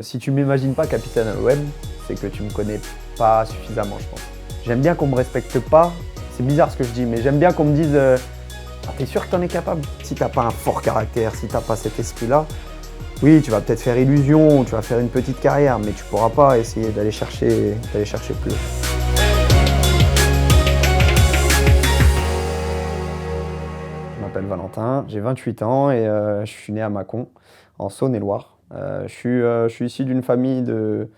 Si tu m'imagines pas capitaine à l'OM, c'est que tu me connais pas suffisamment, je pense. J'aime bien qu'on me respecte pas, c'est bizarre ce que je dis, mais j'aime bien qu'on me dise ah, t'es sûr que t'en es capable? Si t'as pas un fort caractère, si t'as pas cet esprit-là, oui, tu vas peut-être faire illusion, tu vas faire une petite carrière, mais tu pourras pas essayer d'aller chercher plus haut. Je m'appelle Valentin, j'ai 28 ans et je suis né à Mâcon, en Saône-et-Loire. Je suis issu d'une famille de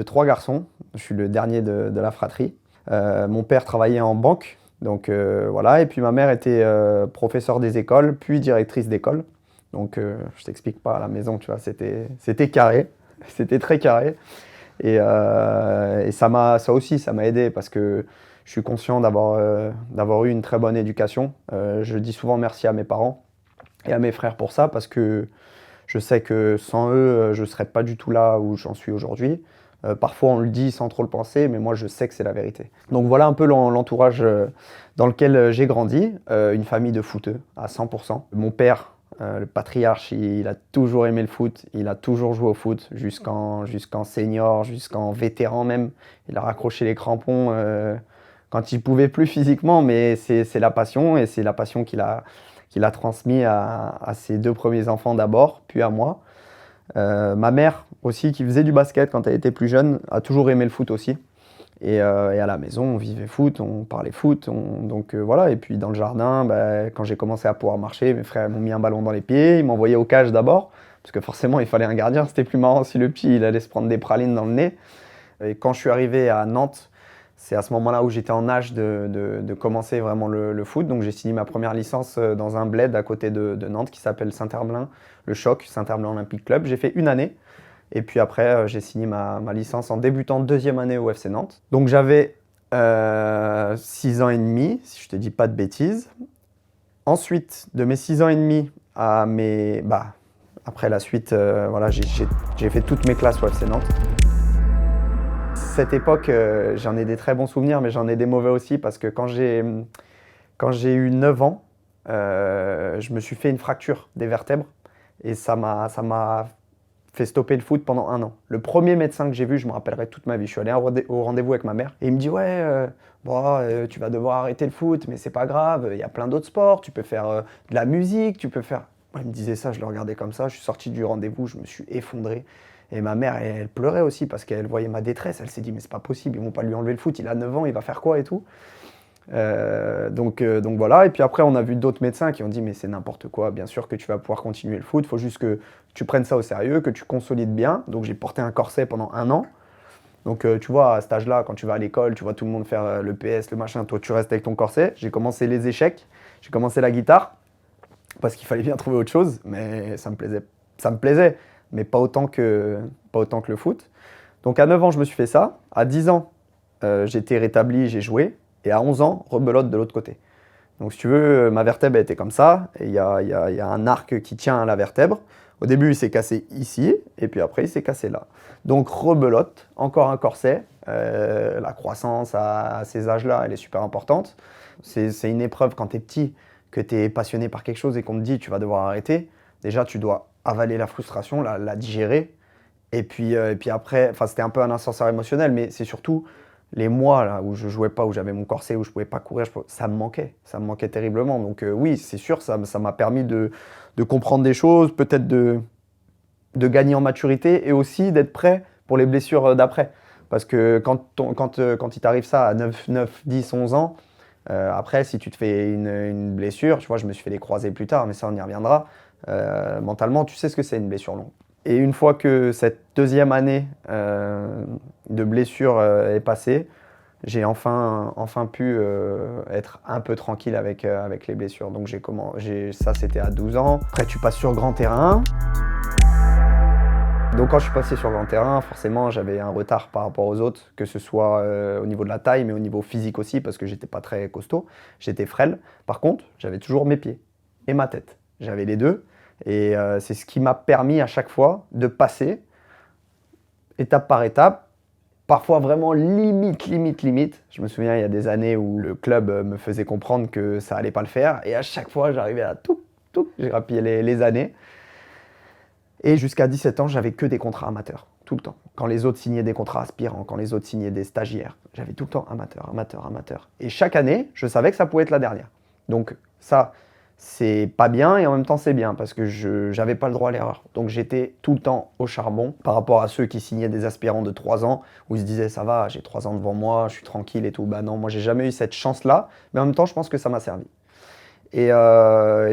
3 garçons. Je suis le dernier de la fratrie. Mon père travaillait en banque, donc voilà. Et puis ma mère était professeure des écoles, puis directrice d'école. Donc je t'explique pas, à la maison, tu vois, c'était carré, c'était très carré. Et ça m'a aidé parce que je suis conscient d'avoir eu une très bonne éducation. Je dis souvent merci à mes parents et à mes frères pour ça parce que je sais que sans eux, je ne serais pas du tout là où j'en suis aujourd'hui. Parfois, on le dit sans trop le penser, mais moi, je sais que c'est la vérité. Donc voilà un peu l'entourage dans lequel j'ai grandi. Une famille de footeux à 100%. Mon père, le patriarche, il a toujours aimé le foot. Il a toujours joué au foot jusqu'en senior, jusqu'en vétéran même. Il a raccroché les crampons quand il pouvait plus physiquement, mais c'est la passion et c'est la passion qu'il a transmis à ses 2 premiers enfants d'abord, puis à moi. Ma mère aussi, qui faisait du basket quand elle était plus jeune, a toujours aimé le foot aussi. Et à la maison, on vivait foot, on parlait foot. Donc voilà, et puis dans le jardin, quand j'ai commencé à pouvoir marcher, mes frères m'ont mis un ballon dans les pieds, ils m'envoyaient au cage d'abord, parce que forcément il fallait un gardien, c'était plus marrant si le petit il allait se prendre des pralines dans le nez. Et quand je suis arrivé à Nantes, c'est à ce moment-là où j'étais en âge de commencer vraiment le foot. Donc j'ai signé ma première licence dans un bled à côté de Nantes qui s'appelle Saint-Herblain, le Choc, Saint-Herblain Olympique Club. J'ai fait 1 année. Et puis après, j'ai signé ma licence en débutant 2e année au FC Nantes. Donc j'avais 6 ans et demi, si je te dis pas de bêtises. Ensuite, de mes 6 ans et demi à mes... après la suite, voilà, j'ai fait toutes mes classes au FC Nantes. Cette époque, j'en ai des très bons souvenirs, mais j'en ai des mauvais aussi parce que quand j'ai eu 9 ans, je me suis fait une fracture des vertèbres et ça m'a fait stopper le foot pendant 1 an. Le premier médecin que j'ai vu, je me rappellerai toute ma vie. Je suis allé au rendez-vous avec ma mère et il me dit ouais, tu vas devoir arrêter le foot, mais c'est pas grave, il y a plein d'autres sports, tu peux faire de la musique, tu peux faire... Moi, il me disait ça, je le regardais comme ça, je suis sorti du rendez-vous, je me suis effondré. Et ma mère, elle pleurait aussi parce qu'elle voyait ma détresse. Elle s'est dit, mais c'est pas possible, ils vont pas lui enlever le foot, il a 9 ans, il va faire quoi et tout. Donc voilà. Et puis après, on a vu d'autres médecins qui ont dit, mais c'est n'importe quoi, bien sûr que tu vas pouvoir continuer le foot, il faut juste que tu prennes ça au sérieux, que tu consolides bien. Donc j'ai porté un corset pendant 1 an. Donc tu vois, à cet âge-là, quand tu vas à l'école, tu vois tout le monde faire le PS, le machin, toi tu restes avec ton corset. J'ai commencé les échecs, j'ai commencé la guitare, parce qu'il fallait bien trouver autre chose, mais ça me plaisait, mais pas autant que le foot. Donc à 9 ans, je me suis fait ça. À 10 ans, j'étais rétabli, j'ai joué. Et à 11 ans, rebelote de l'autre côté. Donc si tu veux, ma vertèbre elle était comme ça. Et il y a un arc qui tient à la vertèbre. Au début, il s'est cassé ici. Et puis après, il s'est cassé là. Donc rebelote, encore un corset. La croissance à ces âges-là, elle est super importante. C'est une épreuve quand tu es petit, que tu es passionné par quelque chose et qu'on te dit tu vas devoir arrêter. Déjà, tu dois avaler la frustration, la digérer. Et puis après, c'était un peu un ascenseur émotionnel, mais c'est surtout les mois là, où je jouais pas, où j'avais mon corset, où je pouvais pas courir, ça me manquait oui, donc oui, c'est sûr, ça m'a permis de comprendre des choses, peut-être de gagner en maturité et aussi d'être prêt pour les blessures d'après. Parce que quand il t'arrive ça à 9, 10, 11 ans, après, si tu te fais une blessure, tu vois, je me suis fait les croisés plus tard, mais ça, on y reviendra. Mentalement, tu sais ce que c'est une blessure longue. Et une fois que cette 2e année de blessure est passée, j'ai enfin pu être un peu tranquille avec les blessures. Donc ça, c'était à 12 ans. Après, tu passes sur grand terrain. Donc quand je suis passé sur grand terrain, forcément, j'avais un retard par rapport aux autres, que ce soit au niveau de la taille, mais au niveau physique aussi, parce que j'étais pas très costaud. J'étais frêle. Par contre, j'avais toujours mes pieds et ma tête. J'avais les deux. Et c'est ce qui m'a permis à chaque fois de passer, étape par étape, parfois vraiment limite. Je me souviens, il y a des années où le club me faisait comprendre que ça allait pas le faire. Et à chaque fois, j'arrivais à j'ai grappillé les années. Et jusqu'à 17 ans, j'avais que des contrats amateurs, tout le temps. Quand les autres signaient des contrats aspirants, quand les autres signaient des stagiaires, j'avais tout le temps amateur, amateur, amateur. Et chaque année, je savais que ça pouvait être la dernière. Donc ça, c'est pas bien et en même temps c'est bien parce que je n'avais pas le droit à l'erreur. Donc j'étais tout le temps au charbon par rapport à ceux qui signaient des aspirants de 3 ans où ils se disaient ça va, j'ai 3 ans devant moi, je suis tranquille et tout. Bah non, moi j'ai jamais eu cette chance-là, mais en même temps je pense que ça m'a servi. Et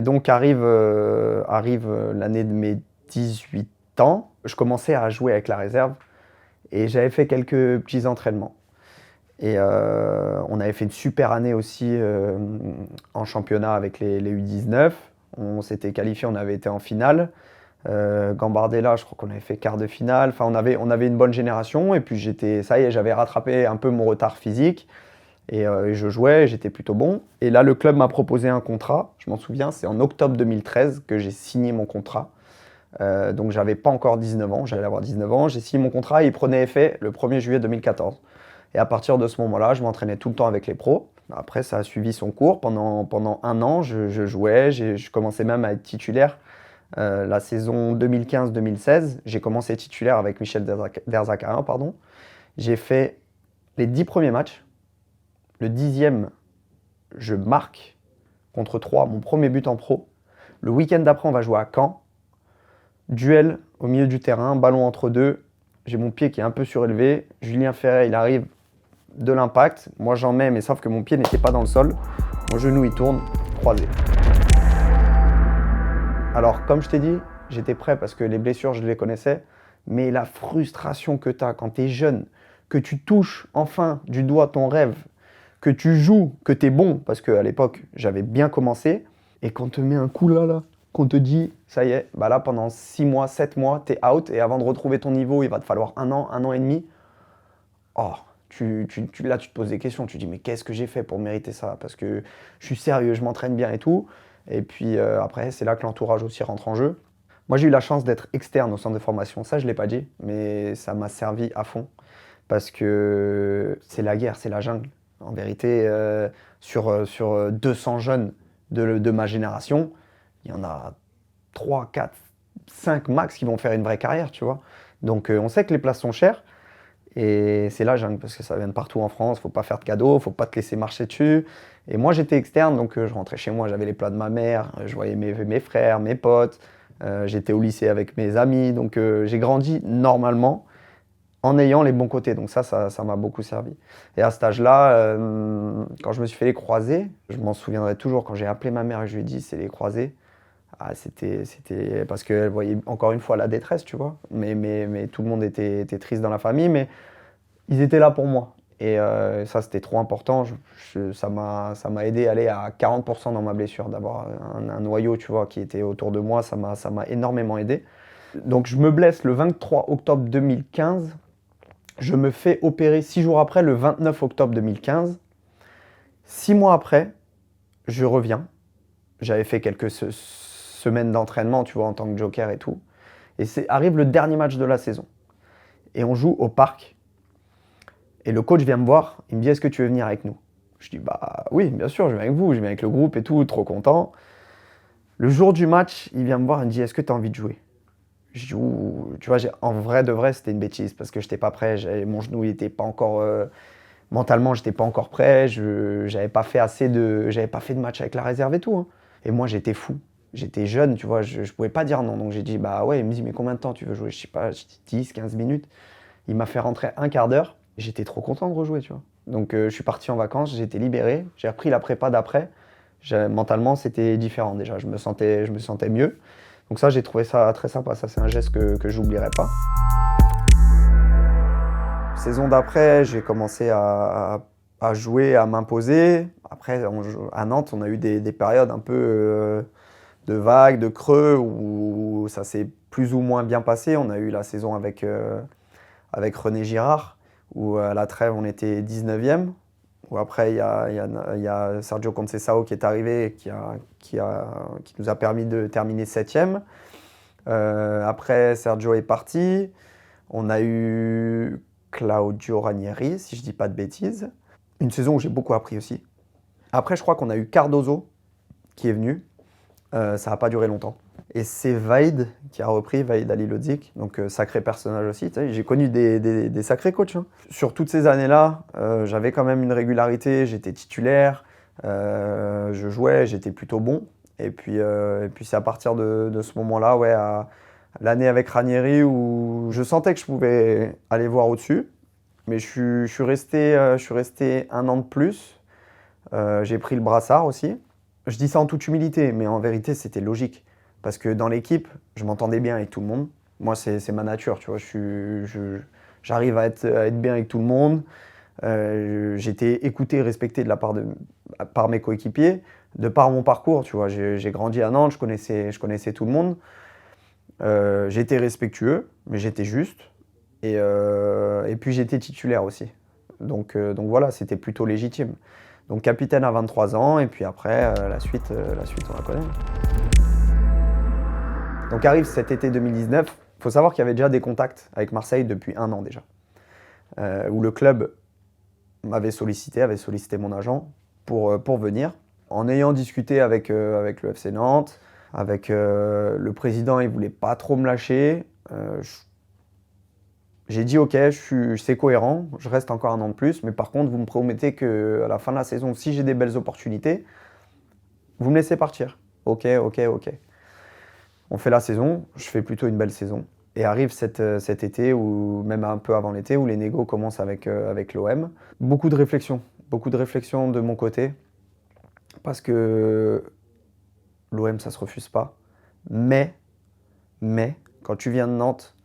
donc arrive l'année de mes 18 ans, je commençais à jouer avec la réserve et j'avais fait quelques petits entraînements. On avait fait une super année aussi en championnat avec les U19. On s'était qualifié, on avait été en finale. Gambardella, je crois qu'on avait fait quart de finale. Enfin, on avait une bonne génération. Et puis ça y est, j'avais rattrapé un peu mon retard physique. Et je jouais, j'étais plutôt bon. Et là, le club m'a proposé un contrat. Je m'en souviens, c'est en octobre 2013 que j'ai signé mon contrat. Donc, j'avais pas encore 19 ans. J'allais avoir 19 ans. J'ai signé mon contrat et il prenait effet le 1er juillet 2014. Et à partir de ce moment-là, je m'entraînais tout le temps avec les pros. Après, ça a suivi son cours. Pendant un an, je jouais. Je commençais même à être titulaire. La saison 2015-2016, j'ai commencé titulaire avec Michel Derzakarian, pardon. J'ai fait les 10 premiers matchs. Le 10e, je marque contre 3 mon premier but en pro. Le week-end d'après, on va jouer à Caen. Duel au milieu du terrain, ballon entre deux. J'ai mon pied qui est un peu surélevé. Julien Ferret, il arrive de l'impact. Moi, j'en mets, mais sauf que mon pied n'était pas dans le sol. Mon genou, il tourne, croisé. Alors, comme je t'ai dit, j'étais prêt parce que les blessures, je les connaissais. Mais la frustration que tu as quand tu es jeune, que tu touches enfin du doigt ton rêve, que tu joues, que tu es bon, parce qu'à l'époque, j'avais bien commencé, et qu'on te met un coup là, qu'on te dit, ça y est, bah là, pendant 6 mois, 7 mois, tu es out, et avant de retrouver ton niveau, il va te falloir un an et demi. Oh, là, tu te poses des questions, tu te dis, mais qu'est-ce que j'ai fait pour mériter ça? Parce que je suis sérieux, je m'entraîne bien et tout. Et puis après, c'est là que l'entourage aussi rentre en jeu. Moi, j'ai eu la chance d'être externe au centre de formation. Ça, je ne l'ai pas dit, mais ça m'a servi à fond. Parce que c'est la guerre, c'est la jungle. En vérité, sur 200 jeunes de ma génération, il y en a 3, 4, 5 max qui vont faire une vraie carrière, tu vois. Donc on sait que les places sont chères. Et c'est la jungle, parce que ça vient de partout en France, faut pas faire de cadeaux, faut pas te laisser marcher dessus. Et moi j'étais externe, donc je rentrais chez moi, j'avais les plats de ma mère, je voyais mes frères, mes potes, j'étais au lycée avec mes amis, donc j'ai grandi normalement en ayant les bons côtés. Donc ça m'a beaucoup servi. Et à cet âge-là, quand je me suis fait les croisés, je m'en souviendrai toujours, quand j'ai appelé ma mère et je lui ai dit c'est les croisés, ah, c'était parce qu'elle voyait encore une fois la détresse, tu vois. Mais tout le monde était triste dans la famille, mais ils étaient là pour moi. Et ça, c'était trop important. Ça m'a aidé à aller à 40% dans ma blessure, d'avoir un noyau, tu vois, qui était autour de moi. Ça m'a énormément aidé. Donc, je me blesse le 23 octobre 2015. Je me fais opérer 6 jours après, le 29 octobre 2015. 6 mois après, je reviens. J'avais fait quelques semaines d'entraînement, tu vois, en tant que joker et tout. Et arrive le dernier match de la saison. Et on joue au parc. Et le coach vient me voir, il me dit, est-ce que tu veux venir avec nous? Je dis, bah oui, bien sûr, je viens avec vous, je viens avec le groupe et tout, trop content. Le jour du match, il vient me voir, il me dit, est-ce que tu as envie de jouer? Je dis, ouh, tu vois, en vrai de vrai, c'était une bêtise parce que je n'étais pas prêt, mon genou il était pas encore... mentalement, j'étais pas encore prêt, j'avais pas fait j'avais pas fait de match avec la réserve et tout, hein. Et moi, j'étais fou. J'étais jeune, tu vois, je pouvais pas dire non. Donc j'ai dit, bah ouais, il me dit, mais combien de temps tu veux jouer? Je sais pas, 10, 15 minutes. Il m'a fait rentrer un quart d'heure. J'étais trop content de rejouer, tu vois. Donc je suis parti en vacances, j'étais libéré. J'ai repris la prépa d'après. Mentalement, c'était différent déjà. Je me sentais mieux. Donc ça, j'ai trouvé ça très sympa. Ça, c'est un geste que j'oublierai pas. Saison d'après, j'ai commencé à jouer, à m'imposer. Après, à Nantes, on a eu des périodes un peu de vagues, de creux, où ça s'est plus ou moins bien passé. On a eu la saison avec René Girard, où à la trêve, on était 19e. Où après, il y a Sergio Conceição qui est arrivé, qui nous a permis de terminer 7e. Après, Sergio est parti. On a eu Claudio Ranieri, si je ne dis pas de bêtises. Une saison où j'ai beaucoup appris aussi. Après, je crois qu'on a eu Cardozo qui est venu. Ça n'a pas duré longtemps. Et c'est Vaid qui a repris, Vaid Halilhodžić, donc sacré personnage aussi. Tu sais, j'ai connu des sacrés coachs, hein. Sur toutes ces années-là, j'avais quand même une régularité, j'étais titulaire, je jouais, j'étais plutôt bon. Et puis c'est à partir de ce moment-là, ouais, à l'année avec Ranieri, où je sentais que je pouvais aller voir au-dessus. Mais je suis resté 1 an de plus. J'ai pris le brassard aussi. Je dis ça en toute humilité, mais en vérité, c'était logique. Parce que dans l'équipe, je m'entendais bien avec tout le monde. Moi, c'est ma nature, tu vois. J'arrive à être bien avec tout le monde. J'étais écouté et respecté par mes coéquipiers, de par mon parcours, tu vois. J'ai grandi à Nantes, je connaissais tout le monde. J'étais respectueux, mais j'étais juste. Et puis j'étais titulaire aussi. Donc voilà, c'était plutôt légitime. Donc capitaine à 23 ans, et puis après, la suite, on la connaît. Donc arrive cet été 2019. Il faut savoir qu'il y avait déjà des contacts avec Marseille depuis 1 an déjà. Où le club avait sollicité mon agent pour venir. En ayant discuté avec le FC Nantes, avec le président, il ne voulait pas trop me lâcher. J'ai dit ok, c'est cohérent, je reste encore 1 an de plus, mais par contre, vous me promettez qu'à la fin de la saison, si j'ai des belles opportunités, vous me laissez partir. Ok. On fait la saison, je fais plutôt une belle saison. Et arrive cet été, ou même un peu avant l'été, où les négos commencent avec l'OM. Beaucoup de réflexions de mon côté, parce que l'OM, ça se refuse pas. Mais, quand tu viens de Nantes,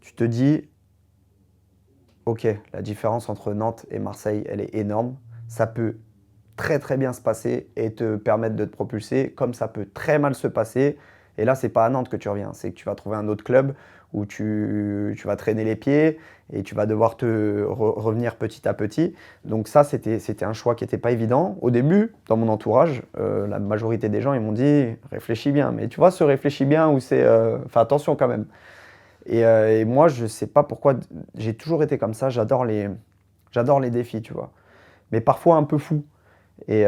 tu te dis, ok, la différence entre Nantes et Marseille, elle est énorme. Ça peut très très bien se passer et te permettre de te propulser, comme ça peut très mal se passer. Et là, c'est pas à Nantes que tu reviens, c'est que tu vas trouver un autre club où tu vas traîner les pieds et tu vas devoir te revenir petit à petit. Donc ça, c'était un choix qui n'était pas évident. Au début, dans mon entourage, la majorité des gens, ils m'ont dit « réfléchis bien ». Mais tu vois, ce « réfléchis bien » où c'est « fais attention quand même ». Et moi, je sais pas pourquoi, j'ai toujours été comme ça, j'adore les défis, tu vois. Mais parfois un peu fou. Et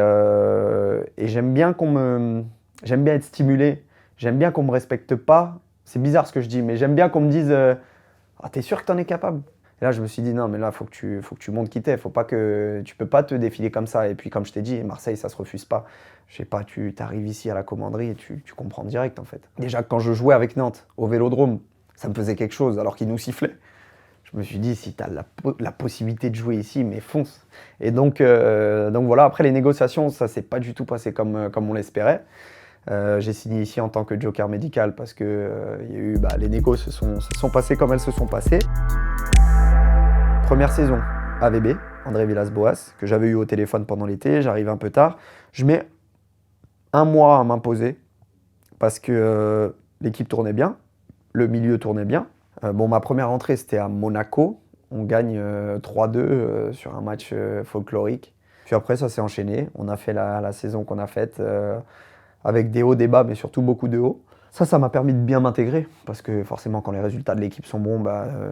j'aime bien j'aime bien être stimulé. J'aime bien qu'on me respecte pas. C'est bizarre ce que je dis, mais j'aime bien qu'on me dise ah, t'es sûr que t'en es capable? Et là, je me suis dit non, mais là, faut que tu montres qui t'es. Tu peux pas te défiler comme ça. Et puis, comme je t'ai dit, Marseille, ça se refuse pas. Je sais pas, tu arrives ici à la commanderie et tu comprends direct en fait. Déjà, quand je jouais avec Nantes au Vélodrome, ça me faisait quelque chose alors qu'ils nous sifflaient. Je me suis dit, si tu as la possibilité de jouer ici, mais fonce. Et donc voilà, après les négociations, ça s'est pas du tout passé comme on l'espérait. J'ai signé ici en tant que joker médical parce que y a eu, les négos se sont passées comme elles se sont passées. Première saison, AVB, André Villas-Boas, que j'avais eu au téléphone pendant l'été, j'arrive un peu tard. Je mets 1 mois à m'imposer parce que l'équipe tournait bien, le milieu tournait bien. Ma première entrée, c'était à Monaco. On gagne 3-2 sur un match folklorique. Puis après, ça s'est enchaîné. On a fait la saison qu'on a faite avec des hauts, des bas, mais surtout beaucoup de hauts. Ça m'a permis de bien m'intégrer, parce que forcément, quand les résultats de l'équipe sont bons,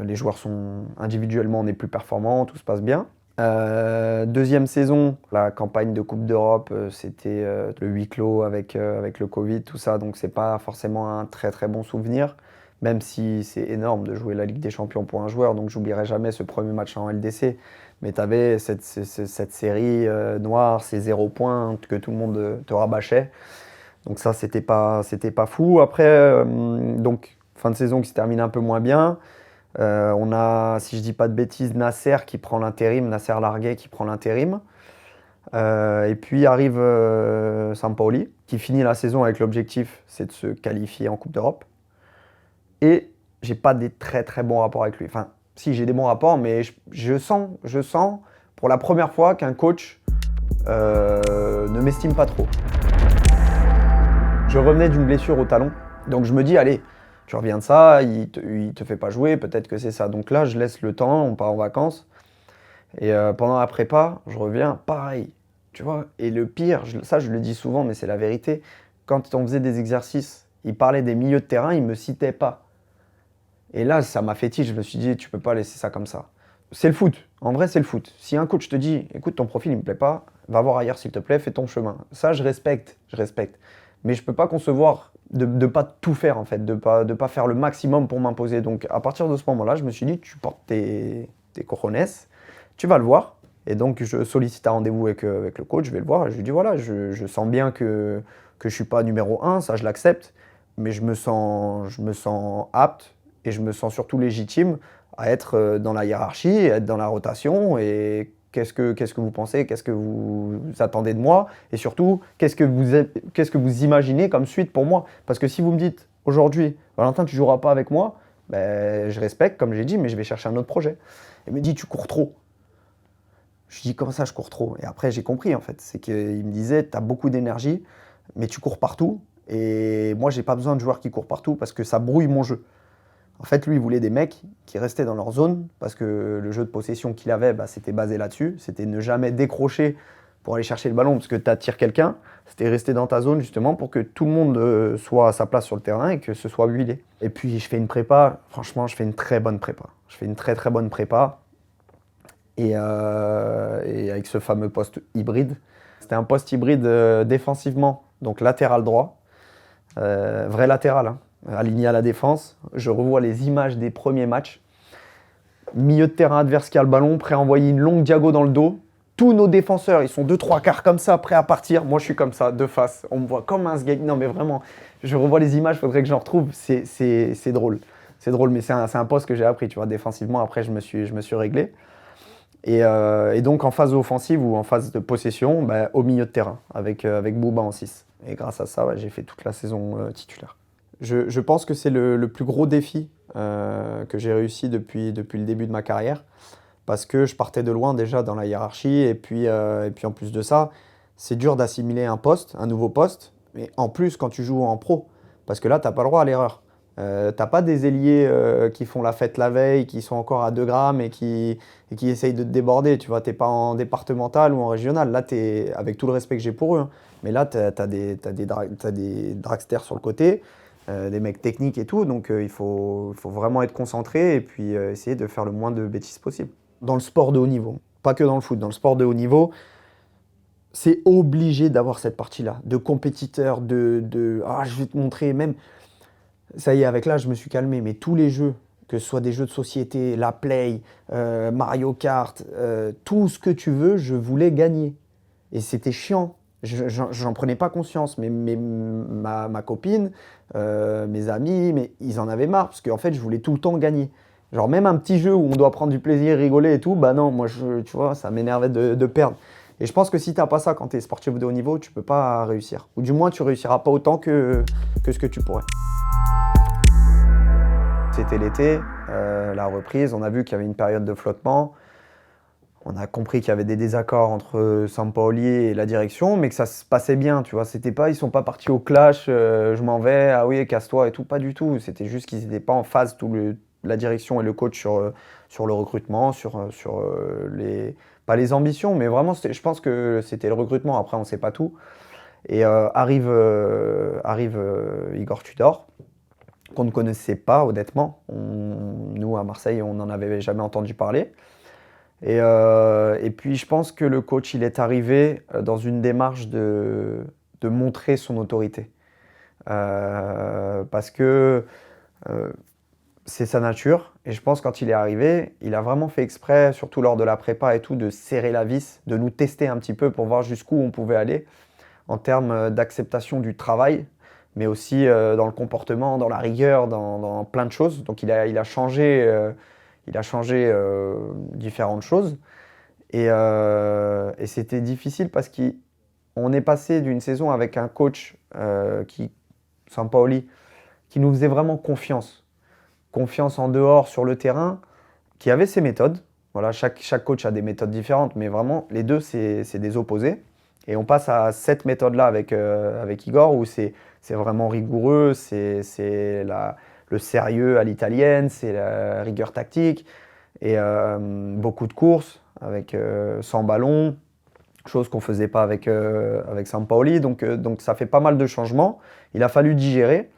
les joueurs sont individuellement, on est plus performants, tout se passe bien. Deuxième saison, la campagne de Coupe d'Europe, c'était le huis clos avec le Covid, tout ça, donc c'est pas forcément un très très bon souvenir, même si c'est énorme de jouer la Ligue des Champions pour un joueur, donc j'oublierai jamais ce premier match en LDC. Mais tu avais cette série noire, ces 0 points que tout le monde te rabâchait. Donc ça, c'était pas fou. Après, donc fin de saison qui se termine un peu moins bien. On a, si je dis pas de bêtises, Nasser qui prend l'intérim, Nasser Larguet qui prend l'intérim. Et puis arrive Sampaoli, qui finit la saison avec l'objectif, c'est de se qualifier en Coupe d'Europe. Et j'ai pas des très très bons rapports avec lui. Enfin, si j'ai des bons rapports, mais je sens pour la première fois qu'un coach ne m'estime pas trop. Je revenais d'une blessure au talon, donc je me dis, allez, tu reviens de ça, il te fait pas jouer, peut-être que c'est ça. Donc là, je laisse le temps, on part en vacances. Et pendant la prépa, je reviens, pareil, tu vois. Et le pire, ça je le dis souvent, mais c'est la vérité, quand on faisait des exercices, il parlait des milieux de terrain, il me citait pas. Et là, ça m'a fait tilt, je me suis dit, tu peux pas laisser ça comme ça. C'est le foot, en vrai c'est le foot. Si un coach te dit, écoute, ton profil il me plaît pas, va voir ailleurs s'il te plaît, fais ton chemin. Ça, je respecte. mais je peux pas concevoir de pas tout faire en fait, de pas faire le maximum pour m'imposer. Donc à partir de ce moment-là, je me suis dit, tu portes tes cojones, tu vas le voir. Et donc je sollicite un rendez-vous avec le coach, je vais le voir et je lui dis voilà, je sens bien que je suis pas numéro un, ça je l'accepte, mais je me sens apte et je me sens surtout légitime à être dans la hiérarchie, à être dans la rotation. Et qu'est-ce que vous pensez, qu'est-ce que vous attendez de moi, et surtout qu'est-ce que vous imaginez comme suite pour moi. Parce que si vous me dites aujourd'hui, Valentin, tu joueras pas avec moi, ben, je respecte, comme j'ai dit, mais je vais chercher un autre projet. Il me dit, tu cours trop. Je dis, comment ça, je cours trop? Et après, j'ai compris, en fait. C'est qu'il me disait, tu as beaucoup d'énergie, mais tu cours partout. Et moi, j'ai pas besoin de joueurs qui courent partout parce que ça brouille mon jeu. En fait, lui, il voulait des mecs qui restaient dans leur zone parce que le jeu de possession qu'il avait, bah, c'était basé là-dessus. C'était ne jamais décrocher pour aller chercher le ballon parce que tu attires quelqu'un. C'était rester dans ta zone justement pour que tout le monde soit à sa place sur le terrain et que ce soit huilé. Et puis, je fais une prépa. Franchement, je fais une très bonne prépa. Je fais une très très bonne prépa. Et avec ce fameux poste hybride. C'était un poste hybride défensivement, donc latéral droit, vrai latéral, hein, aligné à la défense. Je revois les images des premiers matchs. Milieu de terrain adverse qui a le ballon, prêt à envoyer une longue diago dans le dos. Tous nos défenseurs, ils sont 2-3 quarts comme ça, prêts à partir. Moi, je suis comme ça, de face. On me voit comme un sgeg. Non, mais vraiment, je revois les images, il faudrait que j'en retrouve. C'est drôle. C'est drôle, mais c'est un poste que j'ai appris, tu vois. Défensivement, après, je me suis réglé. Et donc en phase offensive ou en phase de possession, bah, au milieu de terrain, avec Bouba en 6. Et grâce à ça, ouais, j'ai fait toute la saison titulaire. Je pense que c'est le plus gros défi que j'ai réussi depuis le début de ma carrière, parce que je partais de loin déjà dans la hiérarchie, et puis en plus de ça, c'est dur d'assimiler un nouveau poste, mais en plus quand tu joues en pro, parce que là, tu n'as pas le droit à l'erreur. T'as pas des ailiers qui font la fête la veille, qui sont encore à 2 grammes et qui essayent de te déborder. Tu vois, t'es pas en départemental ou en régional. Là, avec tout le respect que j'ai pour eux, hein. Mais là, t'as des dragsters sur le côté, des mecs techniques et tout. Donc, il faut vraiment être concentré et puis essayer de faire le moins de bêtises possible. Dans le sport de haut niveau, pas que dans le foot, dans le sport de haut niveau, c'est obligé d'avoir cette partie-là, de compétiteur, je vais te montrer, même. Ça y est, avec l'âge, je me suis calmé, mais tous les jeux, que ce soit des jeux de société, la Play, Mario Kart, tout ce que tu veux, je voulais gagner. Et c'était chiant. J'en prenais pas conscience, mais ma copine, mes amis, mais ils en avaient marre, parce qu'en fait, je voulais tout le temps gagner. Genre même un petit jeu où on doit prendre du plaisir, rigoler et tout, bah non, moi, tu vois, ça m'énervait de perdre. Et je pense que si tu n'as pas ça quand tu es sportif de haut niveau, tu peux pas réussir. Ou du moins, tu réussiras pas autant que ce que tu pourrais. C'était l'été, la reprise, on a vu qu'il y avait une période de flottement. On a compris qu'il y avait des désaccords entre Sampaoli et la direction, mais que ça se passait bien, tu vois. C'était pas, ils sont pas partis au clash, je m'en vais, ah oui, casse-toi et tout, pas du tout. C'était juste qu'ils n'étaient pas en phase, la direction et le coach sur le recrutement, pas les ambitions, mais vraiment, je pense que c'était le recrutement. Après, on sait pas tout. Et arrive Igor Tudor, qu'on ne connaissait pas, honnêtement. Nous, à Marseille, on n'en avait jamais entendu parler. Et puis, je pense que le coach, il est arrivé dans une démarche de montrer son autorité. Parce que c'est sa nature. Et je pense que quand il est arrivé, il a vraiment fait exprès, surtout lors de la prépa et tout, de serrer la vis, de nous tester un petit peu pour voir jusqu'où on pouvait aller en termes d'acceptation du travail, mais aussi dans le comportement, dans la rigueur, dans plein de choses. Donc il a changé, différentes choses. Et c'était difficile parce qu'on est passé d'une saison avec un coach, Sampaoli, qui nous faisait vraiment confiance. Confiance en dehors, sur le terrain, qui avait ses méthodes. Voilà, chaque coach a des méthodes différentes, mais vraiment, les deux, c'est des opposés. Et on passe à cette méthode-là avec Igor, où c'est vraiment rigoureux, c'est le sérieux à l'italienne, c'est la rigueur tactique, et beaucoup de courses, sans ballon, chose qu'on ne faisait pas avec Sampaoli. Donc ça fait pas mal de changements. Il a fallu digérer,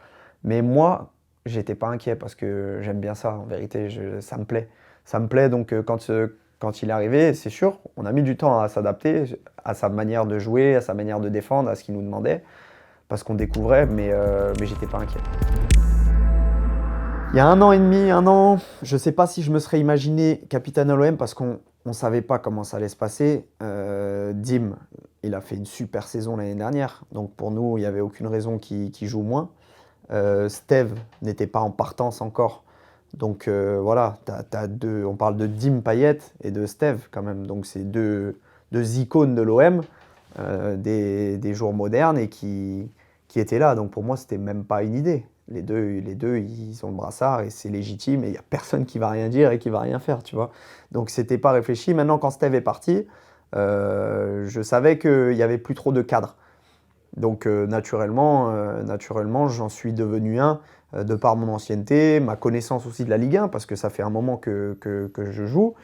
mais moi, j'étais pas inquiet parce que j'aime bien ça, en vérité, ça me plaît. Ça me plaît, donc quand il est arrivé, c'est sûr, on a mis du temps à s'adapter à sa manière de jouer, à sa manière de défendre, à ce qu'il nous demandait. parce qu'on découvrait, mais j'étais pas inquiet. Il y a 1 an et demi, 1 an, je ne sais pas si je me serais imaginé capitaine à l'OM parce qu'on ne savait pas comment ça allait se passer. Dim, il a fait une super saison l'année dernière, donc pour nous, il n'y avait aucune raison qu'il joue moins. Steve n'était pas en partance encore. Donc voilà, on parle de Dim Payet et de Steve quand même. Donc c'est deux icônes de l'OM, des jours modernes et qui étaient là. Donc pour moi, c'était même pas une idée. Les deux, ils ont le brassard et c'est légitime et il n'y a personne qui va rien dire et qui va rien faire, tu vois. Donc c'était pas réfléchi. Maintenant, quand Steve est parti, je savais qu'il n'y avait plus trop de cadre. Donc naturellement, j'en suis devenu un de par mon ancienneté, ma connaissance aussi de la Ligue 1, parce que ça fait un moment que je joue.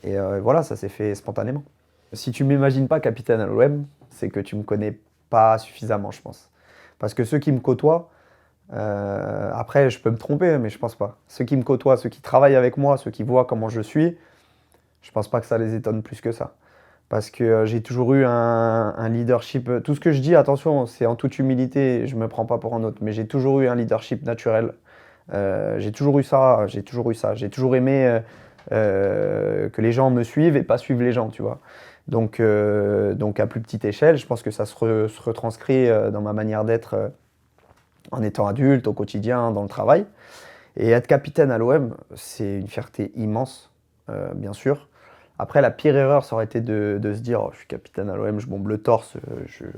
Et voilà, ça s'est fait spontanément. Si tu ne m'imagines pas capitaine à l'OM, c'est que tu ne me connais pas suffisamment, je pense. Parce que ceux qui me côtoient, après je peux me tromper, mais je pense pas. Ceux qui me côtoient, ceux qui travaillent avec moi, ceux qui voient comment je suis, je pense pas que ça les étonne plus que ça. Parce que j'ai toujours eu un leadership. Tout ce que je dis, attention, c'est en toute humilité, je ne me prends pas pour un autre, mais j'ai toujours eu un leadership naturel. J'ai toujours eu ça, j'ai toujours aimé que les gens me suivent et pas suivent les gens, tu vois. Donc à plus petite échelle, je pense que ça se retranscrit dans ma manière d'être en étant adulte, au quotidien, dans le travail. Et être capitaine à l'OM, c'est une fierté immense, bien sûr. Après, la pire erreur, ça aurait été de se dire oh, je suis capitaine à l'OM, je bombe le torse,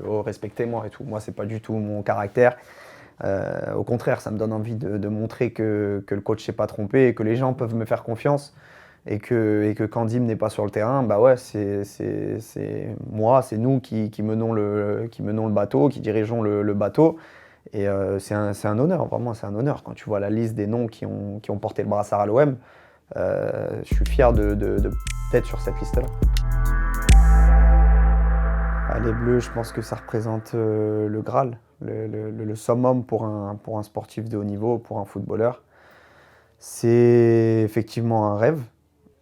respectez-moi et tout. Moi, c'est pas du tout mon caractère. Au contraire, ça me donne envie de montrer que le coach s'est pas trompé et que les gens peuvent me faire confiance. Et que quand Dim n'est pas sur le terrain, bah ouais, c'est moi, c'est nous qui menons le bateau, qui dirigeons le bateau. Et c'est un honneur, vraiment, c'est un honneur. Quand tu vois la liste des noms qui ont porté le brassard à l'OM, je suis fier d'être sur cette liste-là. Les Bleus, je pense que ça représente le Graal, le summum pour un sportif de haut niveau, pour un footballeur. C'est effectivement un rêve.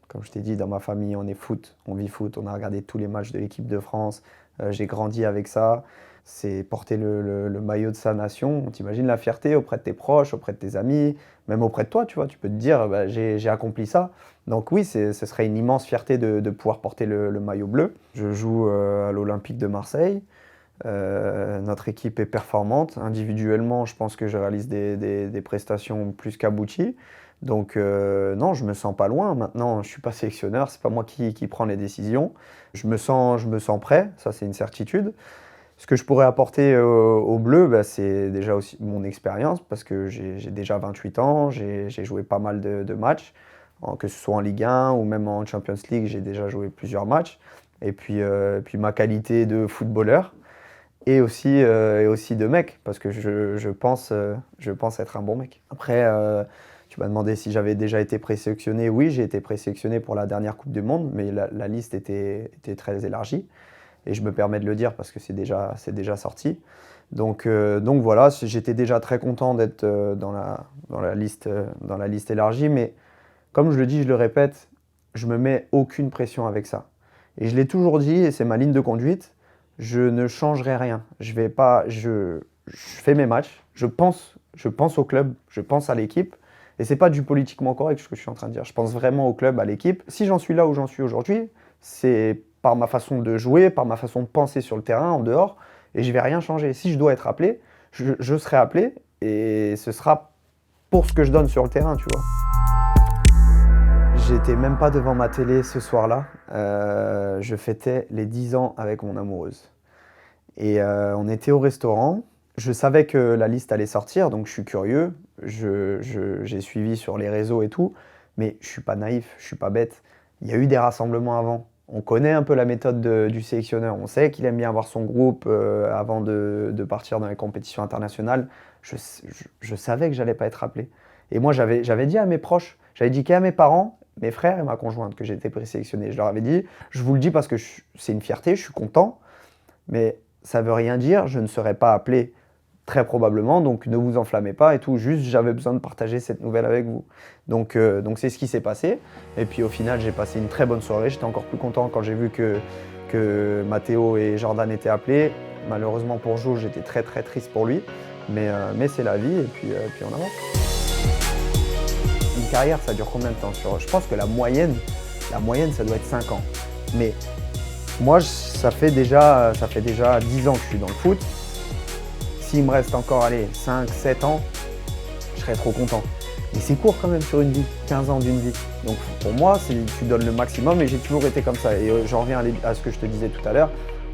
Comme je t'ai dit, dans ma famille, on est foot, on vit foot, on a regardé tous les matchs de l'équipe de France. J'ai grandi avec ça. C'est porter le maillot de sa nation. On t'imagine la fierté auprès de tes proches, auprès de tes amis, même auprès de toi, tu vois. Tu peux te dire, bah, j'ai accompli ça. Donc oui, ce serait une immense fierté de pouvoir porter le maillot bleu. Je joue à l'Olympique de Marseille. Notre équipe est performante. Individuellement, je pense que je réalise des prestations plus qu'abouties. Donc non, je me sens pas loin. Maintenant, je suis pas sélectionneur, c'est pas moi qui prends les décisions. Je me sens prêt, ça c'est une certitude. Ce que je pourrais apporter au bleu, bah, c'est déjà aussi mon expérience parce que j'ai déjà 28 ans, j'ai joué pas mal de matchs, que ce soit en Ligue 1 ou même en Champions League, j'ai déjà joué plusieurs matchs. Et puis ma qualité de footballeur et aussi de mec parce que je pense être un bon mec. Après, tu m'as demandé si j'avais déjà été présélectionné. Oui, j'ai été présélectionné pour la dernière Coupe du Monde, mais la liste était très élargie. Et je me permets de le dire parce que c'est déjà sorti. Donc voilà, j'étais déjà très content d'être dans la liste élargie. Mais comme je le dis, je le répète, je me mets aucune pression avec ça. Et je l'ai toujours dit, et c'est ma ligne de conduite, je ne changerai rien. Je fais mes matchs, je pense au club, je pense à l'équipe. Et c'est pas du politiquement correct ce que je suis en train de dire. Je pense vraiment au club, à l'équipe. Si j'en suis là où j'en suis aujourd'hui, c'est par ma façon de jouer, par ma façon de penser sur le terrain, en dehors, et je vais rien changer. Si je dois être appelé, je serai appelé, et ce sera pour ce que je donne sur le terrain, tu vois. J'étais même pas devant ma télé ce soir-là. Je fêtais les 10 ans avec mon amoureuse. Et on était au restaurant. Je savais que la liste allait sortir, donc je suis curieux. J'ai suivi sur les réseaux et tout, mais je suis pas naïf, je suis pas bête. Il y a eu des rassemblements avant. On connaît un peu la méthode du sélectionneur. On sait qu'il aime bien avoir son groupe avant de partir dans les compétitions internationales. Je savais que j'allais pas être appelé. Et moi, j'avais dit à mes proches, j'avais dit qu'à mes parents, mes frères et ma conjointe que j'étais présélectionné. Je leur avais dit, je vous le dis parce que c'est une fierté, je suis content, mais ça veut rien dire, je ne serai pas appelé très probablement, donc ne vous enflammez pas et tout, juste j'avais besoin de partager cette nouvelle avec vous. Donc c'est ce qui s'est passé, et puis au final j'ai passé une très bonne soirée, j'étais encore plus content quand j'ai vu que Matteo et Jordan étaient appelés. Malheureusement pour Jo, j'étais très très triste pour lui, mais c'est la vie, et puis on avance. Une carrière, ça dure combien de temps? Je pense que la moyenne, ça doit être 5 ans. Mais moi, ça fait déjà 10 ans que je suis dans le foot. S'il me reste encore, 5, 7 ans, je serais trop content. Mais c'est court quand même sur une vie, 15 ans d'une vie. Donc pour moi, tu donnes le maximum, et j'ai toujours été comme ça. Et j'en reviens à ce que je te disais tout à l'heure,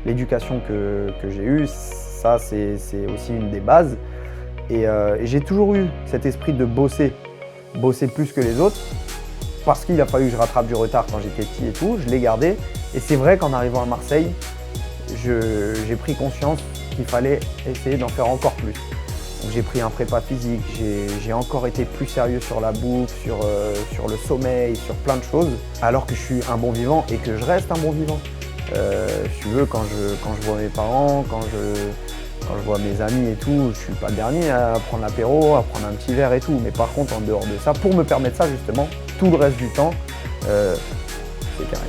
l'éducation que j'ai eue, ça c'est aussi une des bases. Et j'ai toujours eu cet esprit de bosser plus que les autres, parce qu'il a fallu que je rattrape du retard quand j'étais petit et tout, je l'ai gardé. Et c'est vrai qu'en arrivant à Marseille, j'ai pris conscience qu'il fallait essayer d'en faire encore plus. Donc j'ai pris un prépa physique, j'ai encore été plus sérieux sur la bouffe, sur le sommeil, sur plein de choses, alors que je suis un bon vivant et que je reste un bon vivant. Si tu veux, quand je vois mes parents, quand je vois mes amis et tout, je suis pas le dernier à prendre l'apéro, à prendre un petit verre et tout. Mais par contre, en dehors de ça, pour me permettre ça justement, tout le reste du temps, c'est carré.